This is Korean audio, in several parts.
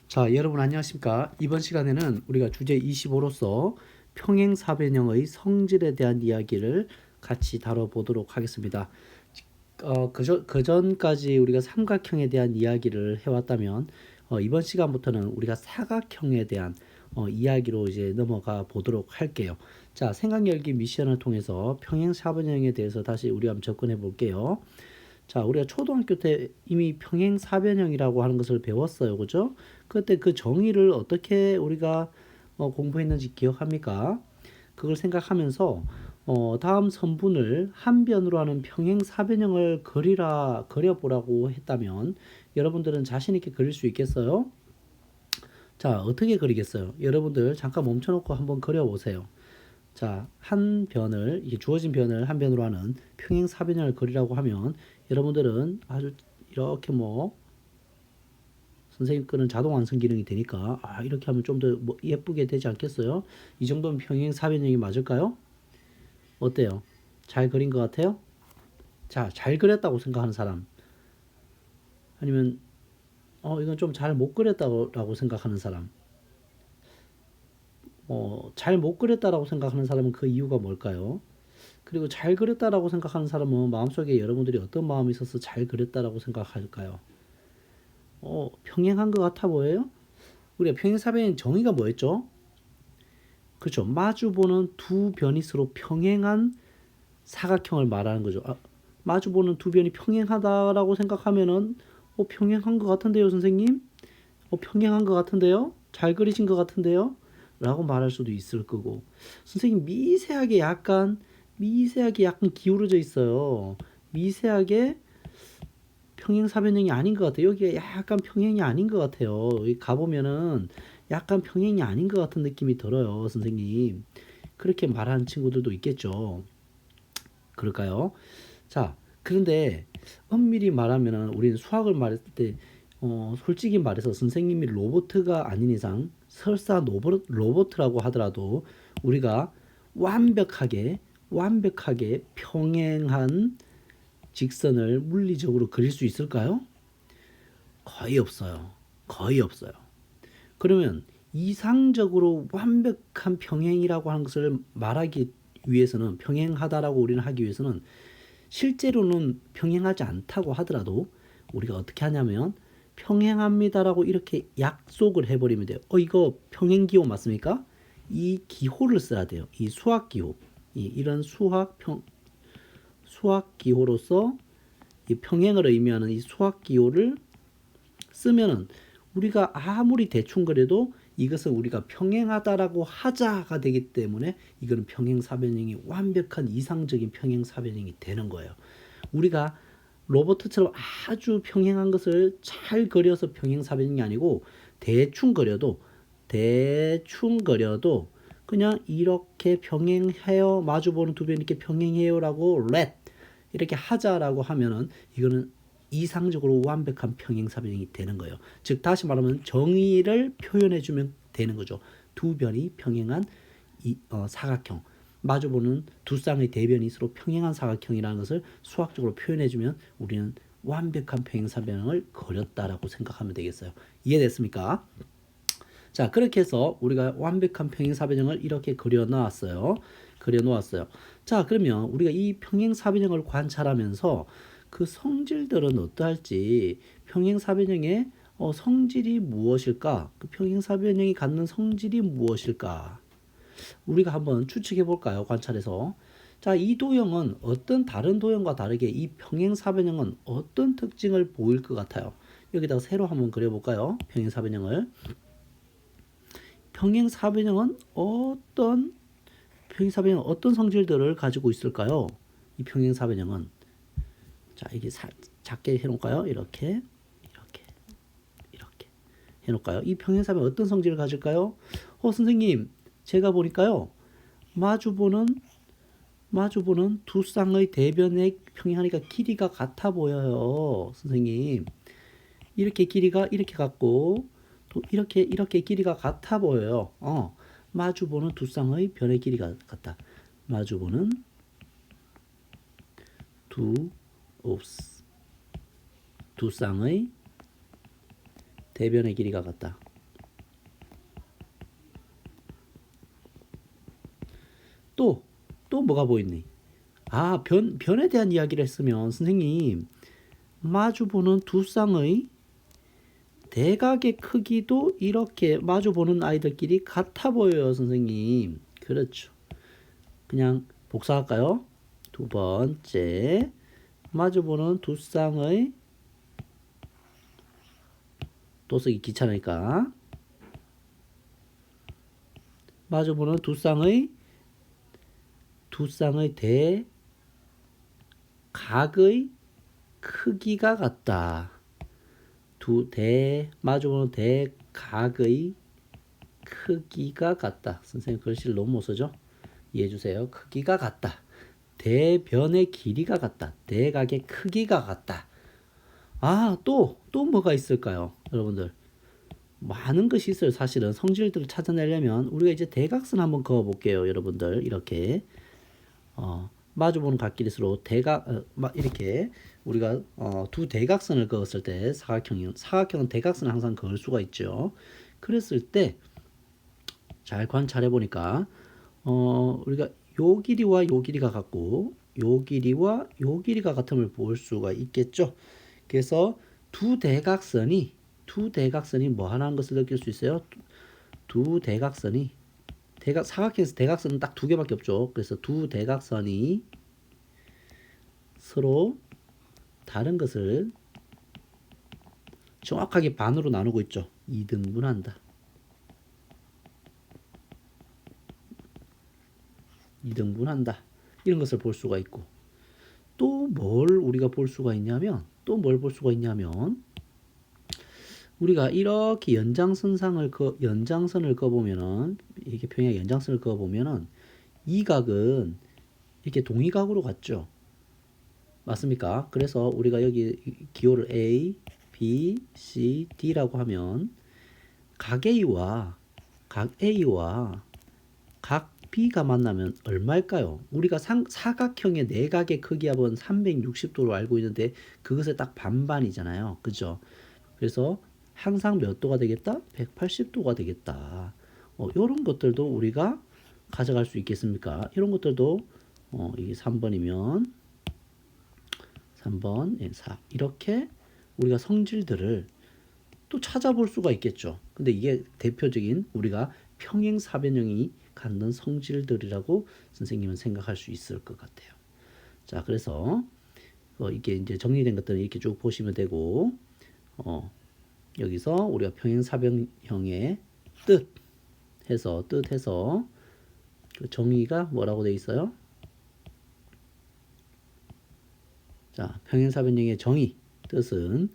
자, 여러분 안녕하십니까? 이번 시간에는 우리가 주제 25로서 평행사변형의 성질에 대한 이야기를 같이 다뤄보도록 하겠습니다. 그전까지 우리가 삼각형에 대한 이야기를 해왔다면 이번 시간부터는 우리가 사각형에 대한 이야기로 이제 넘어가 보도록 할게요. 자, 생각 열기 미션을 통해서 평행사변형에 대해서 다시 우리가 한번 접근해 볼게요. 자, 우리가 초등학교 때 이미 평행사변형이라고 하는 것을 배웠어요. 그죠? 그때 그 정의를 어떻게 우리가 공부했는지 기억합니까? 그걸 생각하면서 다음 선분을 한 변으로 하는 평행사변형을 그려보라고 했다면 여러분들은 자신 있게 그릴 수 있겠어요? 자, 어떻게 그리겠어요? 여러분들 잠깐 멈춰놓고 한번 그려보세요. 자, 한 변을, 이게 주어진 변을 한 변으로 하는 평행사변형을 그리라고 하면 여러분들은 아주 이렇게 선생님 거는 자동 완성 기능이 되니까 이렇게 하면 좀 더 예쁘게 되지 않겠어요? 이 정도면 평행사변형이 맞을까요? 어때요? 잘 그린 것 같아요? 자, 잘 그렸다고 생각하는 사람 아니면 이건 좀 잘 못 그렸다고 생각하는 사람 잘 못 그렸다라고 생각하는 사람은 그 이유가 뭘까요? 그리고 잘 그렸다라고 생각하는 사람은 마음속에 여러분들이 어떤 마음이 있어서 잘 그렸다라고 생각할까요? 평행한 것 같아 보여요? 우리가 평행사변의 정의가 뭐였죠? 그렇죠. 마주보는 두 변이 서로 평행한 사각형을 말하는 거죠. 마주보는 두 변이 평행하다라고 생각하면은 평행한 것 같은데요, 선생님? 평행한 것 같은데요? 잘 그리신 것 같은데요? 라고 말할 수도 있을 거고. 선생님 미세하게 약간 기울어져 있어요. 미세하게 평행사변형이 아닌 것 같아요. 여기가 약간 평행이 아닌 것 같아요. 여기 가보면은 약간 평행이 아닌 것 같은 느낌이 들어요, 선생님. 그렇게 말하는 친구들도 있겠죠. 그럴까요? 자, 그런데 엄밀히 말하면은 우리는 수학을 말할 때 솔직히 말해서 선생님이 로봇가 아닌 이상 설사 로봇이라고 하더라도 우리가 완벽하게 평행한 직선을 물리적으로 그릴 수 있을까요? 거의 없어요. 거의 없어요. 그러면 이상적으로 완벽한 평행이라고 하는 것을 말하기 위해서는 평행하다라고 우리는 하기 위해서는 실제로는 평행하지 않다고 하더라도 우리가 어떻게 하냐면 평행합니다라고 이렇게 약속을 해버리면 돼요. 이거 평행기호 맞습니까? 이 기호를 써야 돼요. 이 수학기호. 이런 수학기호로서 이 평행을 의미하는 이 수학기호를 쓰면은 우리가 아무리 대충 그래도 이것은 우리가 평행하다라고 하자가 되기 때문에 이거는 평행사변형이 완벽한 이상적인 평행사변형이 되는 거예요. 우리가 로버트처럼 아주 평행한 것을 잘 그려서 평행사변형이 아니고 대충 그려도 그냥 이렇게 평행해요. 마주보는 두 변 이렇게 평행해요라고 이렇게 하자라고 하면은 이거는 이상적으로 완벽한 평행사변형이 되는 거예요. 즉 다시 말하면 정의를 표현해주면 되는 거죠. 두 변이 평행한 사각형, 마주보는 두 쌍의 대변이 서로 평행한 사각형이라는 것을 수학적으로 표현해주면 우리는 완벽한 평행사변형을 그렸다라고 생각하면 되겠어요. 이해됐습니까? 자, 그렇게 해서 우리가 완벽한 평행사변형을 이렇게 그려놓았어요. 자, 그러면 우리가 이 평행사변형을 관찰하면서 그 성질들은 어떠할지, 평행사변형의 성질이 무엇일까? 그 평행사변형이 갖는 성질이 무엇일까? 우리가 한번 추측해 볼까요? 관찰해서. 자, 이 도형은 어떤 다른 도형과 다르게 이 평행사변형은 어떤 특징을 보일 것 같아요? 여기다가 새로 한번 그려볼까요? 평행사변형은 어떤 성질들을 가지고 있을까요? 이 평행사변형은 자, 이게 작게 해놓을까요? 이렇게 해놓을까요? 이 평행사변 어떤 성질을 가질까요? 선생님, 제가 보니까요, 마주보는 두 쌍의 대변의 평행하니까 길이가 같아 보여요, 선생님. 이렇게 길이가 이렇게 같고 또 이렇게 길이가 같아 보여요. 마주보는 두 쌍의 변의 길이가 같다. 마주보는 두 두 쌍의 대변의 길이가 같다. 뭐가 보이니? 변에 대한 이야기를 했으면 선생님 마주보는 두 쌍의 대각의 크기도 이렇게 마주보는 아이들끼리 같아 보여요, 선생님. 그렇죠. 그냥 복사할까요? 두 번째, 마주보는 두 쌍의, 또 쓰기 귀찮으니까, 마주보는 두 쌍의 대각의 크기가 같다. 마주보는 대각의 크기가 같다. 선생님 글씨를 너무 못 쓰죠? 이해해 주세요. 크기가 같다. 대변의 길이가 같다. 대각의 크기가 같다. 또 뭐가 있을까요? 여러분들. 많은 것이 있어요. 사실은 성질들을 찾아내려면 우리가 이제 대각선 한번 그어 볼게요. 여러분들. 이렇게 마주보는 각끼리 서로 이렇게 우리가 두 대각선을 그었을 때 사각형은 대각선을 항상 그을 수가 있죠. 그랬을 때 잘 관찰해 보니까 우리가 요 길이와 요 길이가 같고 요 길이와 요 길이가 같음을 볼 수가 있겠죠. 그래서 두 대각선이 뭐 하나는 것을 느낄 수 있어요. 두 대각선이 사각형에서 대각선은 딱 두 개밖에 없죠. 그래서 두 대각선이 서로 다른 것을 정확하게 반으로 나누고 있죠. 2등분한다. 2등분한다. 이런 것을 볼 수가 있고 또 뭘 우리가 볼 수가 있냐면 우리가 이렇게 연장선을 그어보면은 이렇게 평행 연장선을 그어보면은 이 각은 이렇게 동의각으로 갔죠. 맞습니까? 그래서 우리가 여기 기호를 A, B, C, D라고 하면 각 A와 각 B가 만나면 얼마일까요? 우리가 사각형의 내각의 크기 합은 360도로 알고 있는데 그것의 딱 반반이잖아요. 그죠? 그래서 항상 몇 도가 되겠다? 180도가 되겠다. 이런 것들도 우리가 가져갈 수 있겠습니까? 이런 것들도 이게 3번이면 3번, 4 이렇게 우리가 성질들을 또 찾아볼 수가 있겠죠. 근데 이게 대표적인 우리가 평행사변형이 갖는 성질들이라고 선생님은 생각할 수 있을 것 같아요. 자, 그래서 이게 이제 정리된 것들은 이렇게 쭉 보시면 되고 여기서 우리가 평행사변형의 뜻해서 그 정의가 뭐라고 되어 있어요? 자, 평행사변형의 정의 뜻은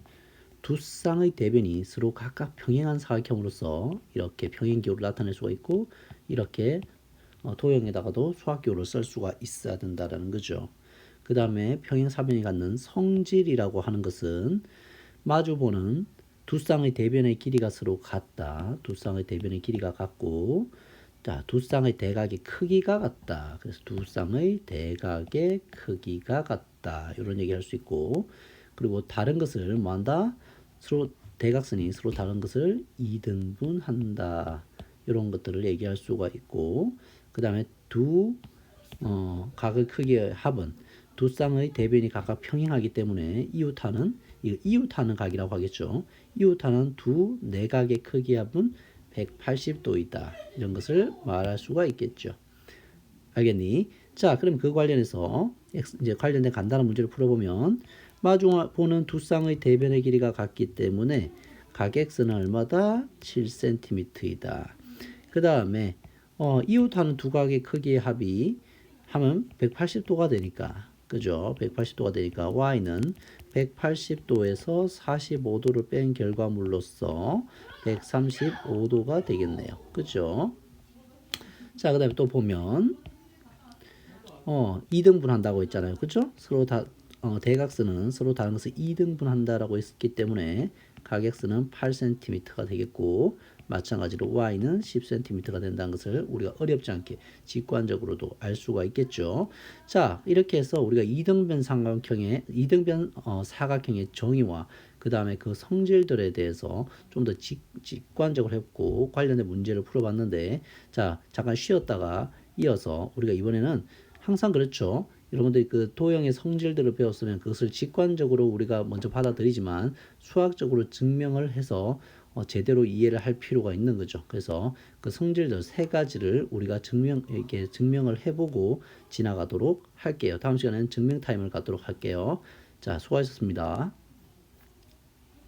두 쌍의 대변이 서로 각각 평행한 사각형으로서 이렇게 평행기호를 나타낼 수가 있고 이렇게 도형에다가도 수학기호를 쓸 수가 있어야 된다라는 거죠. 그 다음에 평행사변이 갖는 성질이라고 하는 것은 마주보는 두 쌍의 대변의 길이가 서로 같다. 두 쌍의 대변의 길이가 같고 자, 두 쌍의 대각의 크기가 같다. 그래서 두 쌍의 대각의 크기가 같다. 이런 얘기를 할 수 있고 그리고 다른 것을 뭐한다? 서로 대각선이 서로 다른 것을 2등분한다. 이런 것들을 얘기할 수가 있고 그 다음에 두 각의 크기의 합은 두 쌍의 대변이 각각 평행하기 때문에 이웃하는 각이라고 하겠죠. 이웃하는 두 내각의 크기의 합은 180도이다. 이런 것을 말할 수가 있겠죠. 알겠니? 자, 그럼 그 관련해서 이제 관련된 간단한 문제를 풀어보면 마주 보는 두 쌍의 대변의 길이가 같기 때문에 각 x는 얼마다? 7cm이다. 그 다음에 이웃하는 두 각의 크기의 합이 하면 180도가 되니까 그죠? 180도가 되니까 y는 180도에서 45도를 뺀 결과물로서 135도가 되겠네요. 그죠? 자, 그 다음에 또 보면 2등분 한다고 했잖아요. 그죠? 서로 대각선은 서로 다른 것을 2등분 한다라고 했기 때문에 각 x는 8cm가 되겠고 마찬가지로 y는 10cm가 된다는 것을 우리가 어렵지 않게 직관적으로도 알 수가 있겠죠. 자, 이렇게 해서 우리가 이등변 사각형의 정의와 그 다음에 그 성질들에 대해서 좀 더 직관적으로 했고 관련된 문제를 풀어봤는데 자, 잠깐 쉬었다가 이어서 우리가 이번에는 항상 그렇죠. 여러분들이 그 도형의 성질들을 배웠으면 그것을 직관적으로 우리가 먼저 받아들이지만 수학적으로 증명을 해서 제대로 이해를 할 필요가 있는 거죠. 그래서 그 성질들 세 가지를 우리가 이렇게 증명을 해보고 지나가도록 할게요. 다음 시간에는 증명 타임을 갖도록 할게요. 자, 수고하셨습니다.